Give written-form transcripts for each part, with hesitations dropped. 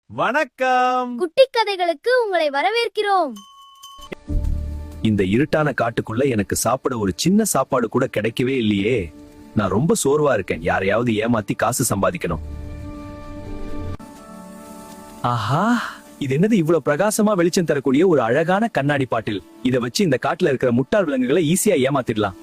வணக்கம். குட்டி கதைகளுக்கு உங்களை வரவேற்கிறோம். இந்த இருட்டான காட்டுக்குள்ள எனக்கு சாப்பிட ஒரு சின்ன சாப்பாடு கூட கிடைக்கவே இல்லையே. நான் ரொம்ப சோர்வா இருக்கேன். யாரையாவது ஏமாத்தி காசு சம்பாதிக்கணும். ஆஹா, இது என்னது இவ்வளவு பிரகாசமா வெளிச்சம் தரக்கூடிய ஒரு அழகான கண்ணாடி பாட்டில். இத வச்சு இந்த காட்டுல இருக்கிற முட்டாள் விலங்குகளை ஈஸியா ஏமாத்திடலாம்.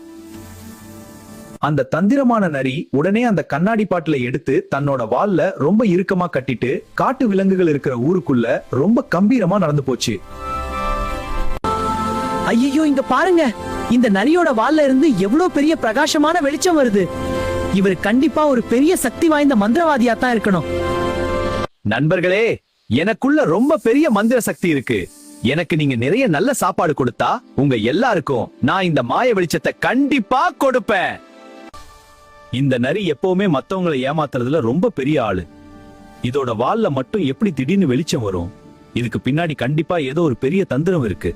அந்த தந்திரமான நரி உடனே அந்த கண்ணாடி பாட்டில எடுத்து தன்னோட வால்ல ரொம்ப இறுக்கமா கட்டிட்டு காட்டு விலங்குகள் இருக்கிற ஊருக்குள்ள ரொம்ப கம்பீரமா நடந்து போச்சு. ஐயோ, இங்க பாருங்க, இந்த நரியோட வால்ல இருந்து எவ்வளவு பெரிய பிரகாசமான வெளிச்சம் வருது. இவர் கண்டிப்பா ஒரு பெரிய சக்தி வாய்ந்த மந்திரவாதியா தான் இருக்கணும். நண்பர்களே, எனக்குள்ள ரொம்ப பெரிய மந்திர சக்தி இருக்கு. எனக்கு நீங்க நிறைய நல்ல சாப்பாடு கொடுத்தா உங்க எல்லாருக்கும் நான் இந்த மாய வெளிச்சத்தை கண்டிப்பா கொடுப்பேன். இந்த நரி எப்பவுமே மத்தவங்களை ஏமாத்துறதுல ரொம்ப பெரிய ஆளு. இதோட வால்ல மட்டும் எப்படி திடீர்னு வெளிச்சம் வரும்? இதுக்கு பின்னாடி கண்டிப்பா ஏதோ ஒரு பெரிய தந்திரம் இருக்கு.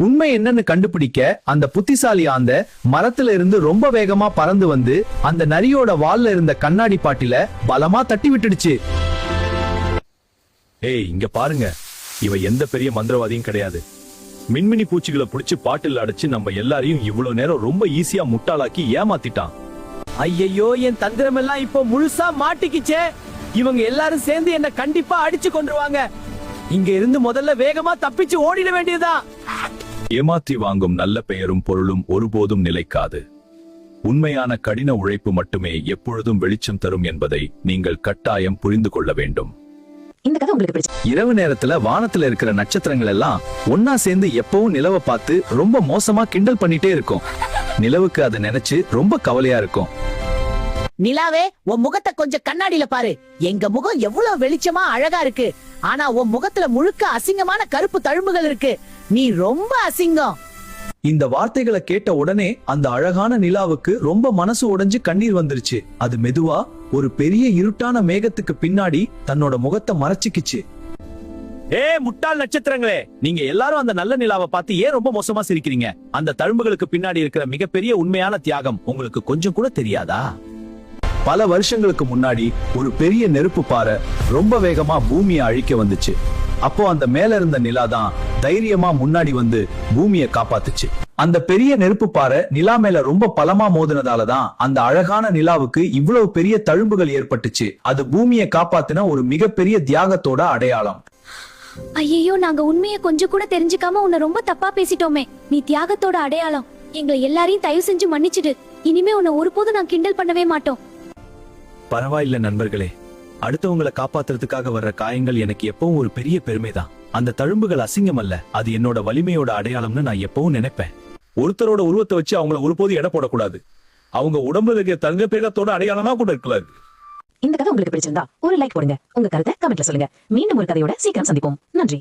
உண்மை என்னன்னு கண்டுபிடிக்க அந்த புத்திசாலி ஆந்த மரத்துல இருந்து ரொம்ப வேகமா பறந்து வந்து அந்த நரியோட வால்ல இருந்த கண்ணாடி பாட்டில பலமா தட்டி விட்டுடுச்சு. ஏய், இங்க பாருங்க, இவ எந்த பெரிய மந்திரவாதியும் கிடையாது. மின்மினி பூச்சிகளை புடிச்சு பாட்டில் அடைச்சு நம்ம எல்லாரையும் இவ்வளவு நேரம் ரொம்ப ஈஸியா முட்டாளாக்கி ஏமாத்திட்டான். ஐயோ, என் தந்திரம் எல்லாம் இப்போ முழுசா மாட்டிக்கிச்சே. இவங்க எல்லாரும் சேர்ந்து என்ன கண்டிப்பா அடிச்சு கொண்டுருவாங்க. இங்க இருந்து முதல்ல வேகமா தப்பிச்சு ஓடிட வேண்டியதா. ஏமாற்றி வாங்கும் நல்ல பெயரும் பொருளும் ஒருபோதும் நிலைக்காது. உண்மையான கடின உழைப்பு மட்டுமே எப்பொழுதும் வெளிச்சம் தரும் என்பதை நீங்கள் கட்டாயம் புரிந்து கொள்ள வேண்டும். இந்த கதை உங்களுக்கு பிடிச்ச இரவு நேரத்துல வானத்துல இருக்கிற நட்சத்திரங்கள் எல்லாம் ஒன்னா சேர்ந்து எப்பவும் நிலவை பார்த்து ரொம்ப மோசமா கிண்டல் பண்ணிட்டே இருக்கும். நிலவுக்கு அதை நினைச்சு ரொம்ப கவலையா இருக்கும். நிலாவே, உன் முகத்தை கொஞ்சம் கண்ணாடியில பாரு. எங்க முகம் எவ்வளவு வெளிச்சமா அழகா இருக்கு. ஆனா உன் முகத்துல முழுக்க அசிங்கமான கருப்பு தழும்புகள் இருக்கு. நீ ரொம்ப அசிங்கம். இந்த வார்த்தைகளை கேட்ட உடனே அந்த அழகான நிலாவுக்கு ரொம்ப மனசு உடைஞ்சு கண்ணீர் வந்துருச்சு. அது மெதுவா ஒரு பெரிய இருட்டான மேகத்துக்கு பின்னாடி தன்னோட முகத்தை மறைச்சுக்கிச்சு. ஏ முட்டாள் நட்சத்திரங்களே, நீங்க எல்லாரும் அந்த நல்ல நிலாவை பார்த்து ஏன் ரொம்ப மோசமா சிரிக்கிறீங்க? அந்த தழும்புகளுக்கு பின்னாடி இருக்கிற மிகப்பெரிய உண்மையான தியாகம் உங்களுக்கு கொஞ்சம் கூட தெரியாதா? பல வருஷங்களுக்கு முன்னாடி ஒரு பெரிய நெருப்பு பாறை ரொம்ப வேகமா பூமியை அழிக்க வந்துச்சு. அப்போ அந்த மேல இருந்த நிலாதான் தைரியமா முன்னாடி வந்து பூமியை காப்பாத்துச்சு. அந்த பெரிய நெருப்பு பாறை நிலா மேல ரொம்ப பலமா மோதினதாலதான் அந்த அழகான நிலாவுக்கு இவ்வளவு பெரிய தழும்புகள் ஏற்பட்டுச்சு. அது பூமியை காப்பாத்தின ஒரு மிகப்பெரிய தியாகத்தோட அடையாளம். ஐயோ, நாங்க உண்மையை கொஞ்சம் கூட தெரிஞ்சுக்காம உன்னை ரொம்ப தப்பா பேசிட்டோமே. நீ தியாகத்தோட அடையாளம். எங்களை எல்லாரையும் தயவு செஞ்சு மன்னிச்சிடு. இனிமே உன்னை ஒருபோதும் நான் கிண்டல் பண்ணவே மாட்டோம். பரவாயில்ல நண்பர்களே, அடுத்தவங்களை காப்பாத்துறதுக்காக வர்ற காயங்கள் எனக்கு எப்பவும் ஒரு பெரிய பெருமைதான். அந்த தழும்புகள் அசிங்கம் அல்ல, அது என்னோட வலிமையோட அடையாளம்னு நான் எப்பவும் நினைப்பேன். ஒருத்தரோட உருவத்தை வச்சு அவங்கள ஒருபோது எடை போடக்கூடாது. அவங்க உடம்புல இருக்கிற தங்க பேகத்தோட அடையாளமா கூட இருக்கலாம். இந்த கதை உங்களுக்கு பிடிச்சிருந்தா ஒரு லைக் போடுங்க. உங்க கருத்தை கமெண்ட்ல சொல்லுங்க. மீண்டும் ஒரு கதையோட சீக்கிரம் சந்திப்போம். நன்றி.